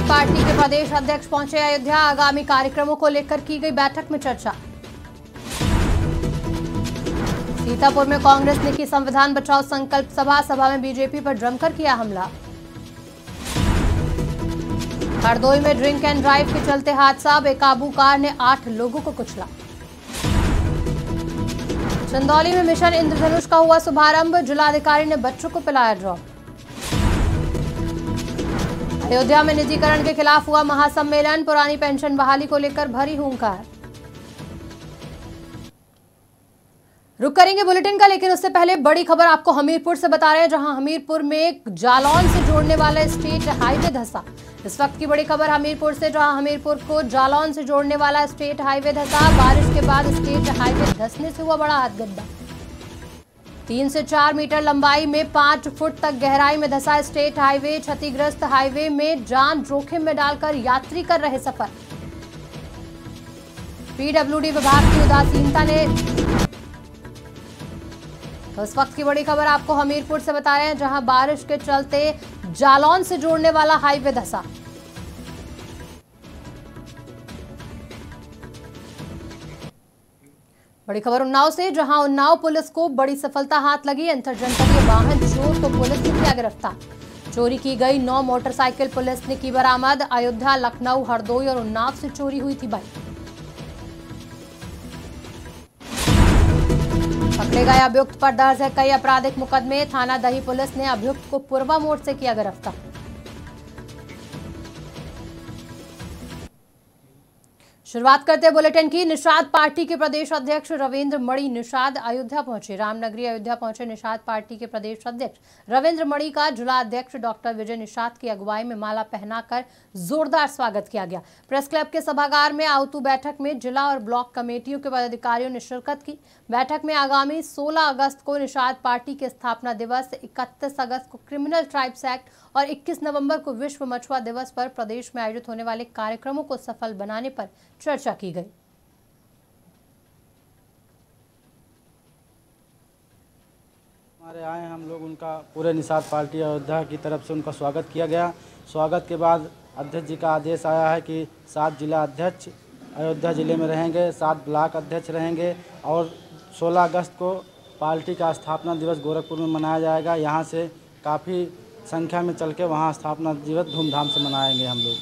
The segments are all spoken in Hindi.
निषाद पार्टी के प्रदेश अध्यक्ष पहुंचे अयोध्या। आगामी कार्यक्रमों को लेकर की गई बैठक में चर्चा। सीतापुर में कांग्रेस ने की संविधान बचाओ संकल्प सभा में बीजेपी पर जमकर किया हमला। हरदोई में ड्रिंक एंड ड्राइव के चलते हादसा, बेकाबू कार ने 8 लोगों को कुचला। चंदौली में मिशन इंद्रधनुष का हुआ शुभारंभ, जिलाधिकारी ने बच्चों को पिलाया ड्रॉप। अयोध्या में निजीकरण के खिलाफ हुआ महासम्मेलन, पुरानी पेंशन बहाली को लेकर भरी हुंकार। रुक करेंगे बुलेटिन का, लेकिन उससे पहले बड़ी खबर आपको हमीरपुर से बता रहे हैं, जहां हमीरपुर में जालौन से जोड़ने वाला स्टेट हाईवे धंसा। इस वक्त की बड़ी खबर हमीरपुर से, जहां हमीरपुर को जालौन से जोड़ने वाला स्टेट हाईवे धंसा। बारिश के बाद स्टेट हाईवे धंसने से हुआ बड़ा हादसा। 3 से 4 मीटर लंबाई में 5 फुट तक गहराई में धंसा स्टेट हाईवे। क्षतिग्रस्त हाईवे में जान जोखिम में डालकर यात्री कर रहे सफर। पीडब्ल्यूडी विभाग की उदासीनता ने। तो इस वक्त की बड़ी खबर आपको हमीरपुर से बता रहे हैं, जहां बारिश के चलते जालौन से जोड़ने वाला हाईवे धंसा। बड़ी खबर उन्नाव से, जहां उन्नाव पुलिस को बड़ी सफलता हाथ लगी। अंतरजनपदीय वाहन चोर को पुलिस ने किया गिरफ्तार। चोरी की गई 9 मोटरसाइकिल पुलिस ने की बरामद। अयोध्या, लखनऊ, हरदोई और उन्नाव से चोरी हुई थी बाइक। पकड़े गए अभियुक्त पर दर्ज है कई आपराधिक मुकदमे। थाना दही पुलिस ने अभियुक्त को पुरवा मोड़ से किया गिरफ्तार। शुरुआत करते हैं बुलेटिन की। निषाद पार्टी के प्रदेश अध्यक्ष रविंद्र मणि निषाद अयोध्या पहुंचे। रामनगरी अयोध्या पहुंचे निषाद पार्टी के प्रदेश अध्यक्ष रविंद्र मणि का जिला अध्यक्ष डॉक्टर विजय निषाद की अगुवाई में माला पहनाकर जोरदार स्वागत किया गया। प्रेस क्लब के सभागार में आउतू बैठक में जिला और ब्लॉक कमेटियों के पदाधिकारियों ने शिरकत की। बैठक में आगामी 16 अगस्त को निषाद पार्टी के स्थापना दिवस, 31 अगस्त को क्रिमिनल ट्राइब्स एक्ट और 21 नवंबर को विश्व मछुआ दिवस पर प्रदेश में आयोजित होने वाले कार्यक्रमों को सफल बनाने पर चर्चा की गई। हमारे आए हम लोग, उनका पूरे निषाद पार्टी अयोध्या की तरफ से उनका स्वागत किया गया। स्वागत के बाद अध्यक्ष जी का आदेश आया है कि 7 जिला अध्यक्ष अयोध्या ज़िले में रहेंगे, 7 ब्लॉक अध्यक्ष रहेंगे और 16 अगस्त को पार्टी का स्थापना दिवस गोरखपुर में मनाया जाएगा। यहाँ से काफ़ी संख्या में चल के वहाँ स्थापना दिवस धूमधाम से मनाएंगे। हम लोग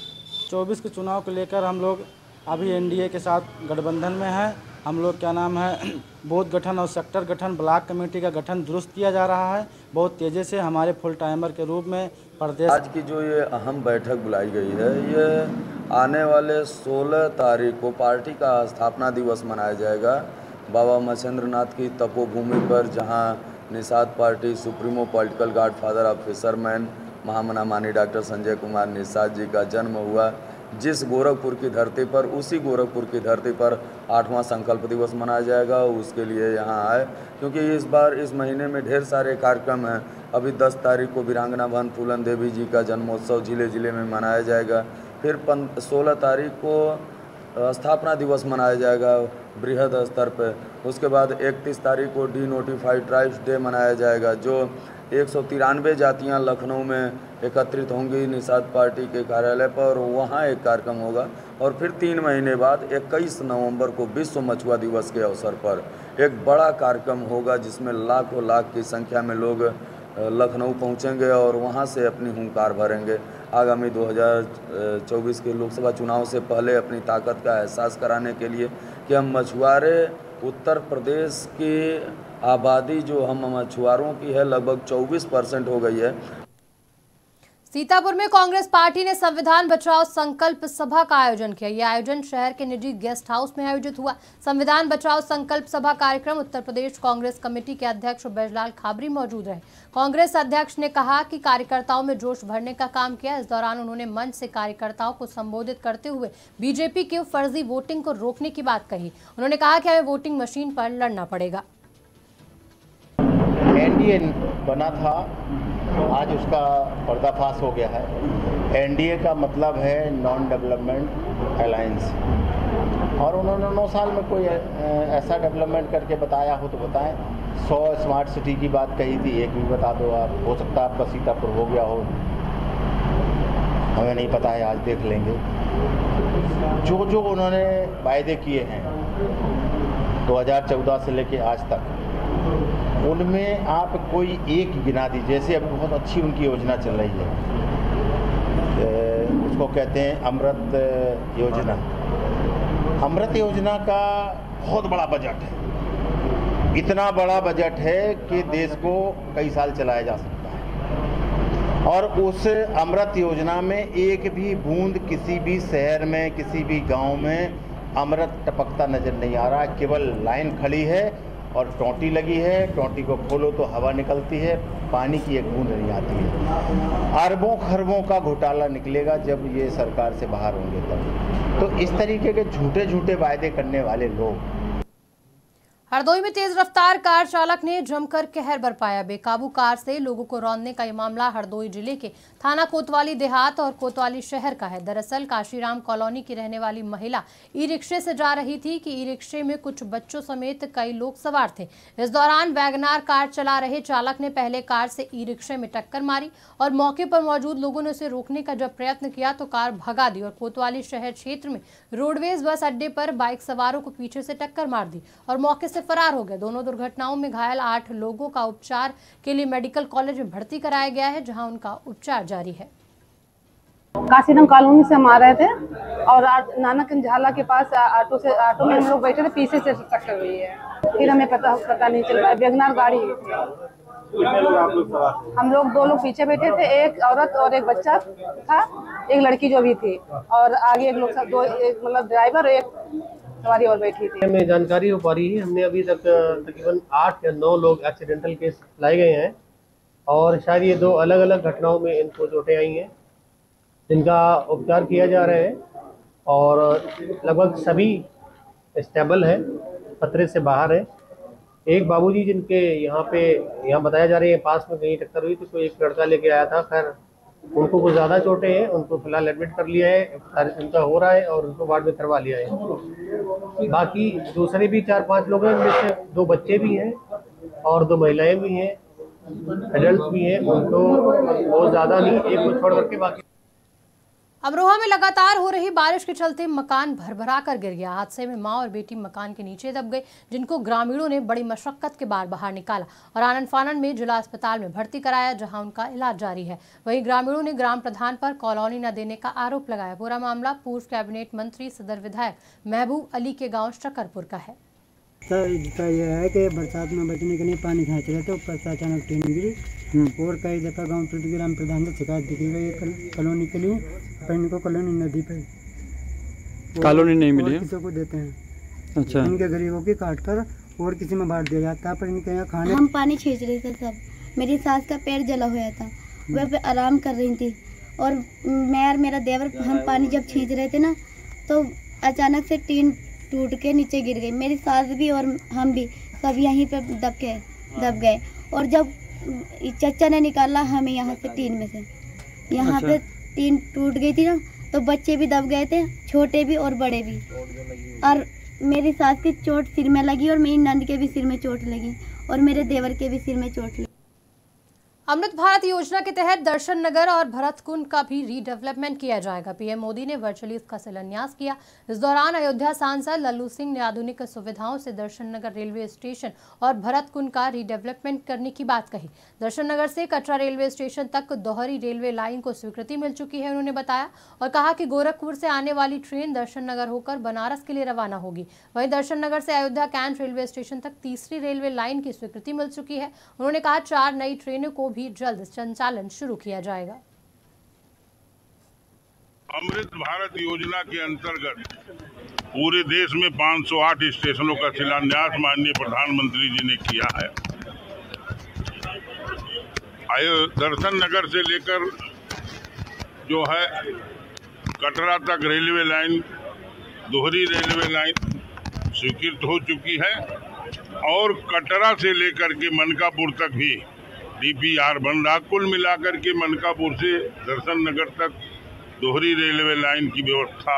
24 के चुनाव को लेकर हम लोग अभी एनडीए के साथ गठबंधन में है। हम लोग क्या नाम है, बूथ गठन और सेक्टर गठन, ब्लॉक कमेटी का गठन दुरुस्त किया जा रहा है बहुत तेज़ी से। हमारे फुल टाइमर के रूप में प्रदेश आज की जो ये अहम बैठक बुलाई गई है, ये आने वाले 16 तारीख को पार्टी का स्थापना दिवस मनाया जाएगा बाबा मच्छिंद्र नाथ की तपोभूमि पर, जहां Nishad party supremo political godfather of fisherman महामना माननीय डॉक्टर संजय कुमार निषाद जी का जन्म हुआ। जिस गोरखपुर की धरती पर, उसी गोरखपुर की धरती पर 8वां संकल्प दिवस मनाया जाएगा। उसके लिए यहाँ आए क्योंकि इस बार इस महीने में ढेर सारे कार्यक्रम हैं। अभी 10 तारीख को वीरांगना बहन फूलन देवी जी का जन्मोत्सव ज़िले में मनाया जाएगा। फिर 16 तारीख को स्थापना दिवस मनाया जाएगा बृहद स्तर पर। उसके बाद 31 तारीख को डी नोटिफाइड ट्राइब्स डे मनाया जाएगा, जो 193 जातियां लखनऊ में एकत्रित होंगी निषाद पार्टी के कार्यालय पर, वहां एक कार्यक्रम होगा। और फिर 3 महीने बाद 21 नवंबर को विश्व मछुआ दिवस के अवसर पर एक बड़ा कार्यक्रम होगा, जिसमें लाखों लाख की संख्या में लोग लखनऊ पहुंचेंगे और वहां से अपनी हुंकार भरेंगे। आगामी 2024 के लोकसभा चुनाव से पहले अपनी ताकत का एहसास कराने के लिए कि हम मछुआरे, उत्तर प्रदेश की आबादी जो हम मछुआरों की है लगभग 24% हो गई है। सीतापुर में कांग्रेस पार्टी ने संविधान बचाओ संकल्प सभा का आयोजन किया। यह आयोजन शहर के निजी गेस्ट हाउस में आयोजित हुआ। संविधान बचाओ संकल्प सभा कार्यक्रम उत्तर प्रदेश कांग्रेस कमेटी के अध्यक्ष बैजलाल खाबरी मौजूद रहे। कांग्रेस अध्यक्ष ने कहा कि कार्यकर्ताओं में जोश भरने का काम किया। इस दौरान उन्होंने मंच से कार्यकर्ताओं को संबोधित करते हुए बीजेपी की फर्जी वोटिंग को रोकने की बात कही। उन्होंने कहा कि हमें वोटिंग मशीन पर लड़ना पड़ेगा। एनडीए बना था, आज उसका पर्दाफाश हो गया है। एनडीए का मतलब है नॉन डेवलपमेंट अलायंस, और उन्होंने 9 साल में कोई ऐसा डेवलपमेंट करके बताया हो तो बताएं। 100 स्मार्ट सिटी की बात कही थी, एक भी बता दो आप। हो सकता है आपका सीतापुर हो गया हो। हमें नहीं पता है, आज देख लेंगे। जो जो उन्होंने वायदे किए हैं 2014 से लेके आज तक, उनमें आप कोई एक गिना दीजिए। जैसे अभी बहुत अच्छी उनकी योजना चल रही है, उसको कहते हैं अमृत योजना। अमृत योजना का बहुत बड़ा बजट है, इतना बड़ा बजट है कि देश को कई साल चलाया जा सकता है। और उस अमृत योजना में एक भी बूंद किसी भी शहर में, किसी भी गांव में अमृत टपकता नजर नहीं आ रहा। केवल लाइन खड़ी है और टोंटी लगी है, टोंटी को खोलो तो हवा निकलती है, पानी की एक बूंद नहीं आती है। अरबों खरबों का घोटाला निकलेगा जब ये सरकार से बाहर होंगे तब। तो इस तरीके के झूठे झूठे वायदे करने वाले लोग। हरदोई में तेज रफ्तार कार चालक ने जमकर कहर बरपाया। बेकाबू कार से लोगों को रौंदने का ये मामला हरदोई जिले के थाना कोतवाली देहात और कोतवाली शहर का है। दरअसल काशीराम कॉलोनी की रहने वाली महिला ई रिक्शे से जा रही थी कि ई रिक्शे में कुछ बच्चों समेत कई लोग सवार थे। इस दौरान वैगनार कार चला रहे चालक ने पहले कार से ई रिक्शे में टक्कर मारी और मौके पर मौजूद लोगों ने उसे रोकने का जब प्रयत्न किया तो कार भगा दी और कोतवाली शहर क्षेत्र में रोडवेज बस अड्डे पर बाइक सवारों को पीछे से टक्कर मार दी और मौके से फरार हो गए। दोनों दुर्घटनाओं में घायल 8 लोगों का उपचार के लिए मेडिकल कॉलेज में भर्ती कराया गया है, जहां उनका उपचार जारी है। काशीराम कॉलोनी से हम आ रहे थे और नानक झाला के पास ऑटो में हम लोग बैठे थे, पीछे से टक्कर हुई है। फिर हमें पता नहीं चल पाया। वैगनार गाड़ी, हम लोग 2 लोग पीछे बैठे थे, एक औरत और एक बच्चा था, एक लड़की जो भी थी, और आगे एक लोग मतलब ड्राइवर और एक सवारी और बैठी थी। हमें जानकारी हो पा रही है, हमने अभी तक तकरीबन 8 या 9 लोग एक्सीडेंटल केस लाए गए हैं और शायद ये 2 अलग अलग घटनाओं में इनको चोटें आई हैं, जिनका उपचार किया जा रहा है और लगभग सभी स्टेबल है, खतरे से बाहर है। एक बाबूजी जिनके यहाँ बताया जा रहा है पास में कहीं टक्कर हुई थी, तो एक लड़का लेके आया था। खैर उनको कुछ ज़्यादा चोटें हैं, उनको फिलहाल एडमिट कर लिया है, उनका हो रहा है और उनको वार्ड में करवा लिया है। बाकी दूसरे भी 4-5 लोग हैं, उनमें से 2 बच्चे भी हैं और 2 महिलाएं भी हैं, एडल्ट भी हैं। उनको बहुत ज़्यादा नहीं, एक को छोड़ करके बाकी। अमरोहा में लगातार हो रही बारिश के चलते मकान भरभरा कर गिर गया। हादसे में मां और बेटी मकान के नीचे दब गए, जिनको ग्रामीणों ने बड़ी मशक्कत के बाद बाहर निकाला और आनन फानन में जिला अस्पताल में भर्ती कराया, जहां उनका इलाज जारी है। वहीं ग्रामीणों ने ग्राम प्रधान पर कॉलोनी न देने का आरोप लगाया। पूरा मामला पूर्व कैबिनेट मंत्री सदर विधायक महबूब अली के गाँव शकरपुर का है। यह है कि बरसात में बचने के लिए पानी खींच रहे थे, ऊपर से अचानक टीन गिरी और कई दफा गाँव ग्राम प्रधान से शिकायत दिखी गई कॉलोनी के लिए, पर इनको कॉलोनी नदी पे कॉलोनी नहीं मिली, किसी को देते हैं। अच्छा, इनके गरीबों की काट कर और किसी में बांट दिया जाता है, पर इनके यहाँ खाने। हम पानी खींच रहे थे सब, मेरी सास का पैर जला हुआ था, वह पे आराम कर रही थी और मैं और मेरा देवर हम पानी जब खींच रहे थे ना, तो अचानक से टीन टूट के नीचे गिर गई। मेरी सास भी और हम भी सब यहीं पे दब गए और जब चचा ने निकाला हमें यहाँ से टीन में से, यहाँ पे टीन टूट गई थी ना, तो बच्चे भी दब गए थे, छोटे भी और बड़े भी। और मेरी सास की चोट सिर में लगी और मेरी नंद के भी सिर में चोट लगी और मेरे देवर के भी सिर में चोट लगी। अमृत भारत योजना के तहत दर्शन नगर और भरत कुंड का भी रीडेवलपमेंट किया जाएगा। पीएम मोदी ने वर्चुअली इसका शिलान्यास किया। इस दौरान अयोध्या सांसद लल्लू सिंह ने आधुनिक सुविधाओं से दर्शन नगर रेलवे स्टेशन और भरत कुंड का रीडेवलपमेंट करने की बात कही। दर्शन नगर से कटरा रेलवे स्टेशन तक दोहरी रेलवे लाइन को स्वीकृति मिल चुकी है, उन्होंने बताया, और कहा कि गोरखपुर से आने वाली ट्रेन दर्शन नगर होकर बनारस के लिए रवाना होगी। वहीं दर्शन नगर से अयोध्या कैंट रेलवे स्टेशन तक तीसरी रेलवे लाइन की स्वीकृति मिल चुकी है। उन्होंने कहा 4 नई ट्रेनों को भी जल्द संचालन शुरू किया जाएगा। अमृत भारत योजना के अंतर्गत पूरे देश में 508 स्टेशनों का शिलान्यास माननीय प्रधानमंत्री जी ने किया है। दर्शन नगर से लेकर जो है कटरा तक रेलवे लाइन, दोहरी रेलवे लाइन स्वीकृत हो चुकी है और कटरा से लेकर के मनकापुर तक भी DPR बन रहा। कुल मिलाकर के मनकापुर से दर्शन नगर तक दोहरी रेलवे लाइन की व्यवस्था।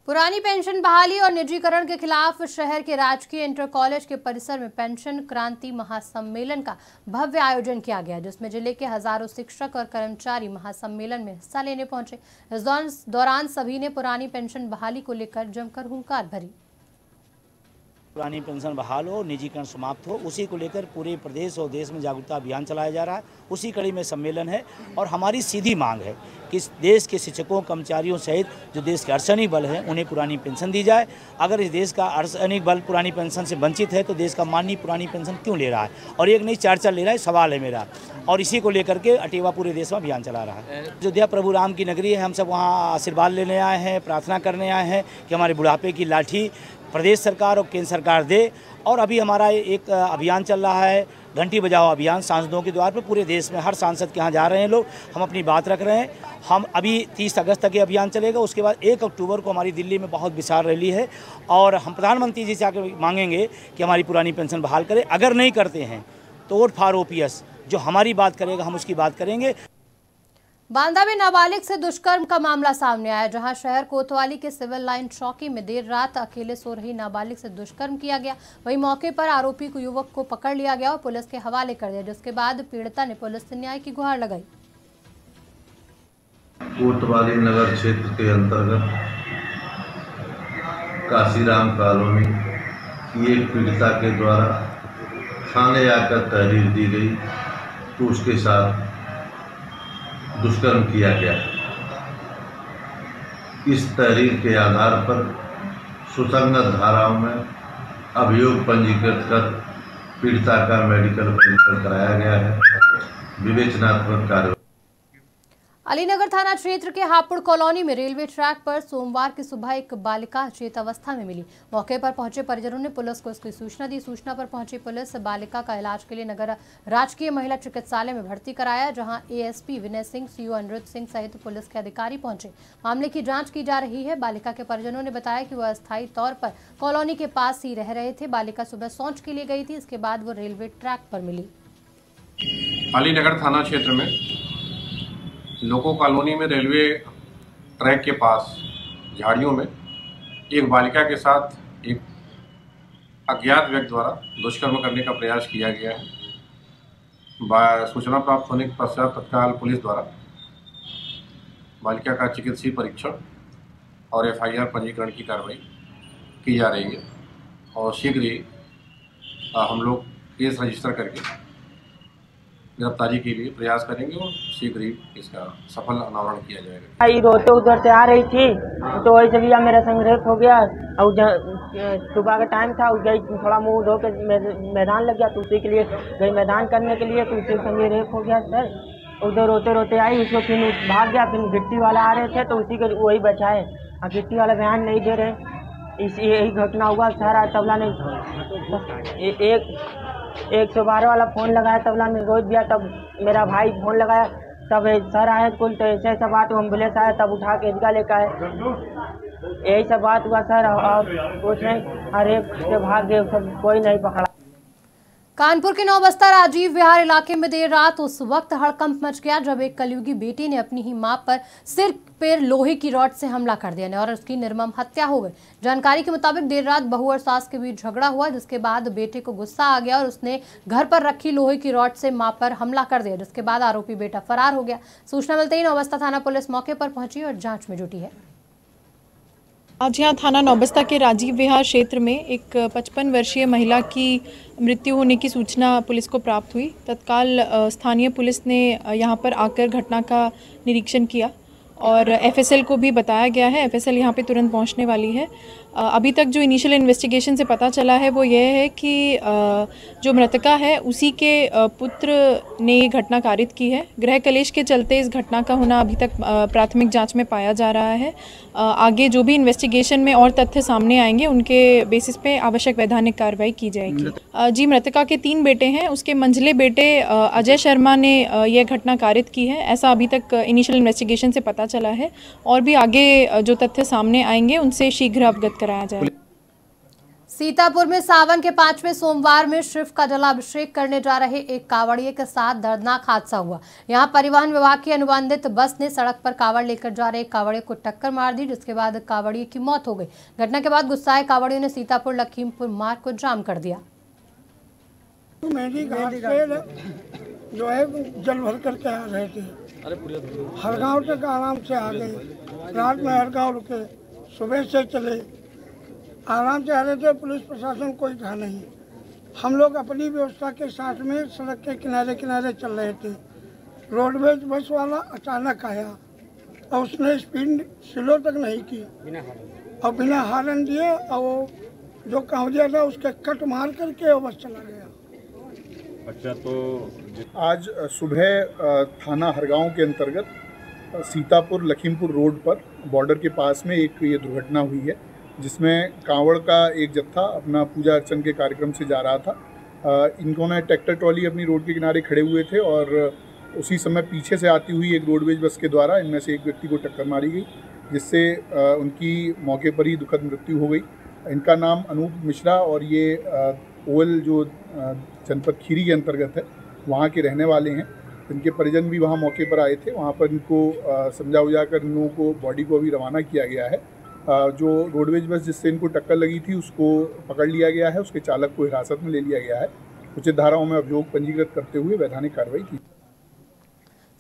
पुरानी पेंशन बहाली और निजीकरण के खिलाफ शहर के राजकीय इंटर कॉलेज के परिसर में पेंशन क्रांति महासम्मेलन का भव्य आयोजन किया गया, जिसमें जिले के हजारों शिक्षक और कर्मचारी महासम्मेलन में हिस्सा लेने पहुंचे। इस दौरान सभी ने पुरानी पेंशन बहाली को लेकर जमकर हुंकार भरी। पुरानी पेंशन बहाल हो, निजीकरण समाप्त हो, उसी को लेकर पूरे प्रदेश और देश में जागरूकता अभियान चलाया जा रहा है। उसी कड़ी में सम्मेलन है और हमारी सीधी मांग है कि देश के शिक्षकों, कर्मचारियों सहित जो देश के अर्धसैनिक बल हैं उन्हें पुरानी पेंशन दी जाए। अगर इस देश का अर्धसैनिक बल पुरानी पेंशन से वंचित है तो देश का माननीय पुरानी पेंशन क्यों ले रहा है? और एक नहीं 4 ले रहा है, सवाल है मेरा। और इसी को लेकर के अटेवा पूरे देश में अभियान चला रहा है। अयोध्या प्रभु राम की नगरी है, हम सब वहाँ आशीर्वाद लेने आए हैं, प्रार्थना करने आए हैं कि हमारे बुढ़ापे की लाठी प्रदेश सरकार और केंद्र सरकार दे। और अभी हमारा एक अभियान चल रहा है, घंटी बजाओ अभियान, सांसदों के द्वार पर पूरे देश में हर सांसद के यहाँ जा रहे हैं लोग, हम अपनी बात रख रहे हैं। हम अभी 30 अगस्त तक ये अभियान चलेगा, उसके बाद 1 अक्टूबर को हमारी दिल्ली में बहुत विशाल रैली है और हम प्रधानमंत्री जी से आकर मांगेंगे कि हमारी पुरानी पेंशन बहाल करें। अगर नहीं करते हैं तो वोट फॉर ओपीएस, जो हमारी बात करेगा हम उसकी बात करेंगे। बांदा में नाबालिग से दुष्कर्म का मामला सामने आया, जहां शहर कोतवाली के सिविल लाइन चौकी में देर रात अकेले सो रही नाबालिग से दुष्कर्म किया गया। वहीं मौके पर आरोपी को युवक को पकड़ लिया गया और पुलिस के हवाले कर दिया, जिसके बाद पीड़िता ने पुलिस से न्याय की गुहार लगाई। कोतवाली नगर क्षेत्र के अंतर्गत काशीराम कॉलोनी की एक पीड़िता के द्वारा थाने आकर तहरीर दी गई तो उसके साथ दुष्कर्म किया गया। इस तहरीर के आधार पर सुसंगत धाराओं में अभियोग पंजीकृत कर पीड़िता का मेडिकल परीक्षण कराया गया है। विवेचनात्मक कार्रवाई। अलीनगर थाना क्षेत्र के हापुड़ कॉलोनी में रेलवे ट्रैक पर सोमवार की सुबह एक बालिका अचेत अवस्था में मिली। मौके पर पहुंचे परिजनों ने पुलिस को इसकी सूचना दी। सूचना पर पहुंची पुलिस बालिका का इलाज के लिए नगर राजकीय महिला चिकित्सालय में भर्ती कराया, जहां एएसपी विनय सिंह, सीओ अनिरुद्ध सिंह सहित पुलिस के अधिकारी पहुंचे। मामले की जाँच की जा रही है। बालिका के परिजनों ने बताया कि वह अस्थायी तौर पर कॉलोनी के पास ही रह रहे थे। बालिका सुबह शौच के लिए गई थी, इसके बाद वो रेलवे ट्रैक पर मिली। अलीनगर थाना क्षेत्र में लोको कॉलोनी में रेलवे ट्रैक के पास झाड़ियों में एक बालिका के साथ एक अज्ञात व्यक्ति द्वारा दुष्कर्म करने का प्रयास किया गया है। सूचना प्राप्त होने के पश्चात तत्काल पुलिस द्वारा बालिका का चिकित्सीय परीक्षण और एफआईआर पंजीकरण की कार्रवाई की जा रही है और शीघ्र ही हम लोग केस रजिस्टर करके गिरफ्तारी के लिए प्रयास करेंगे और शीघ्र ही इसका सफल अनावरण किया जाएगा। आई रोते उधर से आ रही थी तो वही जब मेरा संग रेप हो गया और सुबह का टाइम था, गई थोड़ा मुंह धो के मैदान लग गया तो उसी के लिए गई मैदान करने के लिए, तो उसी संग रेप हो गया सर। उधर रोते रोते आई, उसको फिर भाग गया, फिर गिट्टी वाला आ रहे थे तो उसी को वही बचाए। और गिट्टी वाला ध्यान नहीं दे रहे, यही घटना हुआ। सारा तबला ने 112 वाला फ़ोन लगाया, तबला ने रोक दिया। तब मेरा भाई फ़ोन लगाया, तब सर आए कुल, तो ऐसा बात एम्बुलेंस आया, तब उठा के एजगा लेकर आए। यही सब बात हुआ सर, और कुछ नहीं। अरे से भाग गए, सब कोई नहीं पकड़ा। कानपुर के नौबस्ता राजीव विहार इलाके में देर रात उस वक्त हड़कंप मच गया जब एक कलयुगी बेटी ने अपनी ही मां पर सिर पर लोहे की रॉड से हमला कर दिया और उसकी निर्मम हत्या हो गई। जानकारी के मुताबिक देर रात बहू और सास के बीच झगड़ा हुआ, जिसके बाद बेटे को गुस्सा आ गया और उसने घर पर रखी लोहे की रॉड से मां पर हमला कर दिया, जिसके बाद आरोपी बेटा फरार हो गया। सूचना मिलते ही नौबस्ता थाना पुलिस मौके पर पहुंची और जाँच में जुटी है। आज यहाँ थाना नौबस्ता के राजीव विहार क्षेत्र में एक 55 वर्षीय महिला की मृत्यु होने की सूचना पुलिस को प्राप्त हुई। तत्काल स्थानीय पुलिस ने यहाँ पर आकर घटना का निरीक्षण किया और एफएसएल को भी बताया गया है। एफएसएल यहाँ पे तुरंत पहुँचने वाली है। अभी तक जो इनिशियल इन्वेस्टिगेशन से पता चला है वो ये है कि जो मृतका है उसी के पुत्र ने ये घटना कारित की है। गृह कलेश के चलते इस घटना का होना अभी तक प्राथमिक जांच में पाया जा रहा है। आगे जो भी इन्वेस्टिगेशन में और तथ्य सामने आएंगे उनके बेसिस पे आवश्यक वैधानिक कार्रवाई की जाएगी। जी, मृतका के 3 बेटे हैं, उसके मंझले बेटे अजय शर्मा ने यह घटना कारित की है, ऐसा अभी तक इनिशियल इन्वेस्टिगेशन से पता चला है। और भी आगे जो तथ्य सामने आएंगे उनसे शीघ्र अवगत कराया जाए। सीतापुर में सावन के 5वें सोमवार में शिव का जलाभिषेक करने जा रहे एक कांवड़िए के साथ दर्दनाक हादसा हुआ। यहां परिवहन विभाग की अनुबंधित बस ने सड़क पर कांवड़ लेकर जा रहे कांवड़िए को टक्कर मार दी, जिसके बाद कांवड़िए की मौत हो गई। घटना के बाद गुस्साए कांवड़ियों ने सीतापुर लखीमपुर मार्ग को जाम कर दिया। मेहंदी घाट से जो है जल भर करके आ रहे थे, हरगांव तक आराम से आ गए। रात में हरगांव रुके, सुबह से चले, आराम से आ रहे थे। पुलिस प्रशासन कोई था नहीं। हम लोग अपनी व्यवस्था के साथ में सड़क के किनारे किनारे चल रहे थे। रोडवेज बस वाला अचानक आया और उसने स्पीड स्लो तक नहीं की और बिना हॉर्न दिए और वो जो कांवड़िया था उसके कट मार करके वो बस चला गया। अच्छा, तो आज सुबह थाना हरगांव के अंतर्गत सीतापुर लखीमपुर रोड पर बॉर्डर के पास में एक ये दुर्घटना हुई है, जिसमें कांवड़ का एक जत्था अपना पूजा अर्चन के कार्यक्रम से जा रहा था। इनको ने ट्रैक्टर ट्रॉली अपनी रोड के किनारे खड़े हुए थे और उसी समय पीछे से आती हुई एक रोडवेज बस के द्वारा इनमें से एक व्यक्ति को टक्कर मारी गई, जिससे उनकी मौके पर ही दुखद मृत्यु हो गई। इनका नाम अनूप मिश्रा और ये ओवल जो जनपद खीरी के अंतर्गत है वहाँ के रहने वाले हैं। इनके परिजन भी वहाँ मौके पर आए थे। वहाँ पर इनको समझा उजा कर इन लोगों को बॉडी को अभी रवाना किया गया है। जो रोडवेज बस जिससे इनको टक्कर लगी थी उसको पकड़ लिया गया है, उसके चालक को हिरासत में ले लिया गया है। उचित धाराओं में अभियोग पंजीकृत करते हुए वैधानिक कार्रवाई की।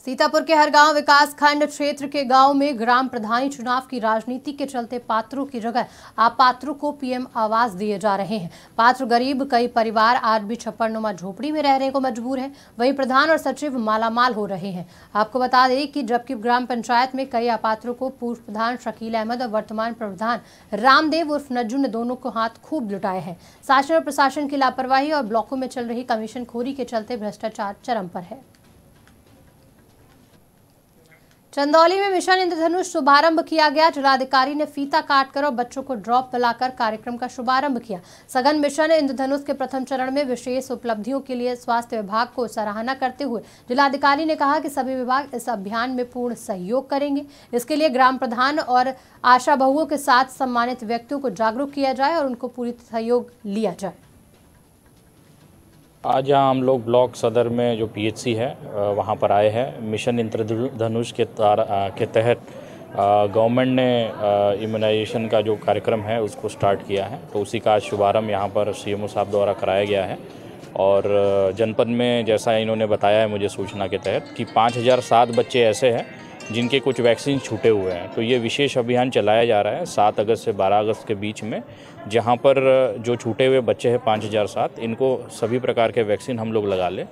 सीतापुर के हरगांव विकास खंड क्षेत्र के गांव में ग्राम प्रधानी चुनाव की राजनीति के चलते पात्रों की जगह अपात्रों को पीएम आवास दिए जा रहे हैं। पात्र गरीब कई परिवार आज भी छप्परनुमा झोपड़ी में रहने को मजबूर हैं, वहीं प्रधान और सचिव मालामाल हो रहे हैं। आपको बता दें कि जबकि ग्राम पंचायत में कई अपात्रों को पूर्व प्रधान शकील अहमद और वर्तमान प्रधान रामदेव उर्फ नज्जू ने दोनों को हाथ खूब लुटाए हैं। शासन और प्रशासन की लापरवाही और ब्लॉकों में चल रही कमीशन खोरी के चलते भ्रष्टाचार चरम पर है। चंदौली में मिशन इंद्रधनुष शुभारंभ किया गया। जिलाधिकारी ने फीता काटकर और बच्चों को ड्रॉप पिलाकर कार्यक्रम का शुभारंभ किया। सघन मिशन इंद्रधनुष के प्रथम चरण में विशेष उपलब्धियों के लिए स्वास्थ्य विभाग को सराहना करते हुए जिलाधिकारी ने कहा कि सभी विभाग इस अभियान में पूर्ण सहयोग करेंगे। इसके लिए ग्राम प्रधान और आशा बहुओं के साथ सम्मानित व्यक्तियों को जागरूक किया जाए और उनको पूरी सहयोग लिया जाए। आज यहाँ हम लोग ब्लॉक सदर में जो पीएचसी है वहाँ पर आए हैं। मिशन इंद्रधनुष के तहत गवर्नमेंट ने इम्यूनाइजेशन का जो कार्यक्रम है उसको स्टार्ट किया है, तो उसी का आज शुभारंभ यहाँ पर सीएमओ साहब द्वारा कराया गया है। और जनपद में जैसा इन्होंने बताया है मुझे सूचना के तहत कि 5007 बच्चे ऐसे हैं जिनके कुछ वैक्सीन छूटे हुए हैं, तो ये विशेष अभियान चलाया जा रहा है 7 अगस्त से 12 अगस्त के बीच में, जहां पर जो छूटे हुए बच्चे हैं 5007 इनको सभी प्रकार के वैक्सीन हम लोग लगा लें।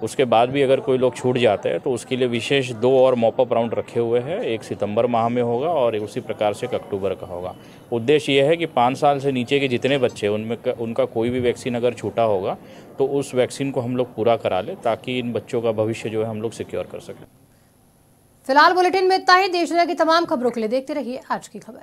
उसके बाद भी अगर कोई लोग छूट जाते हैं तो उसके लिए विशेष 2 और मॉपअप राउंड रखे हुए हैं। एक सितंबर माह में होगा और उसी प्रकार से 1 अक्टूबर का होगा। उद्देश्य ये है कि 5 साल से नीचे के जितने बच्चे उनमें उनका कोई भी वैक्सीन अगर छूटा होगा तो उस वैक्सीन को हम लोग पूरा करा लें, ताकि इन बच्चों का भविष्य जो है हम लोग सिक्योर कर सकें। फिलहाल बुलेटिन में इतना ही। देश दुनिया की तमाम खबरों के लिए देखते रहिए आज की खबर।